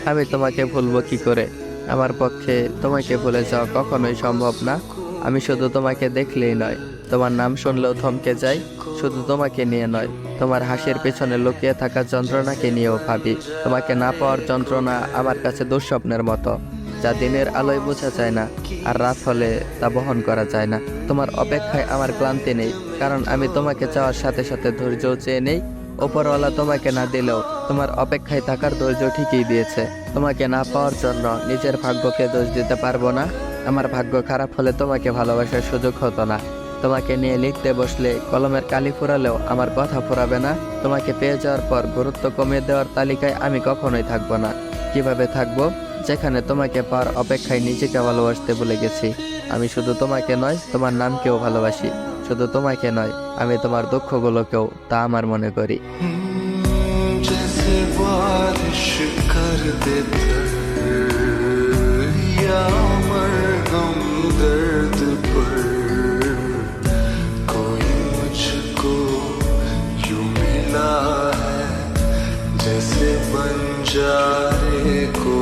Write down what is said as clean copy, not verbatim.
আমি তোমাকে ভুলবো কি করে? আমার পক্ষে তোমাকে ভুলে যাওয়া কখনোই সম্ভব না। আমি শুধু তোমাকে দেখলেই নয়, তোমার নাম শুনলেও থমকে যাই। শুধু তোমাকে নিয়ে নয়, তোমার হাসির পেছনে লুকিয়ে থাকা যন্ত্রণাকে নিয়েও ভাবি। তোমাকে না পাওয়ার যন্ত্রণা আমার কাছে দুঃস্বপ্নের মতো, যা দিনের আলোয় বোঝা যায় না, আর রাত হলে তা বহন করা যায় না। তোমার অপেক্ষায় আমার ক্লান্তি নেই, কারণ আমি তোমাকে চাওয়ার সাথে সাথে ধৈর্যও চেয়ে নেই। ওপরওয়ালা তোমাকে না দিলেও তোমার অপেক্ষায় থাকার ধৈর্য ঠিকই দিয়েছে। তোমাকে না পাওয়ার জন্য নিজের ভাগ্যকে দোষ দিতে পারবো না। আমার ভাগ্য খারাপ হলে তোমাকে ভালোবাসার সুযোগ হতো না। তোমাকে নিয়ে লিখতে বসলে কলমের কালি ফুরালেও আমার কথা ফুরাবে না। তোমাকে পেয়ে যাওয়ার পর গুরুত্ব কমিয়ে দেওয়ার তালিকায় আমি কখনোই থাকবো না। কিভাবে থাকবো, যেখানে তোমাকে পাওয়ার অপেক্ষায় নিজেকে ভালোবাসতে ভুলে গেছি। আমি শুধু তোমাকে নয়, তোমার নামকেও ভালোবাসি। শুধু তোমাকে নয়, আমি তোমার দুঃখগুলোকেও তা আমার মনে করি। जैसे बारिश कर देता या मरहम दर्द पर, कोई मुझको यूं मिला है जैसे बंजारे को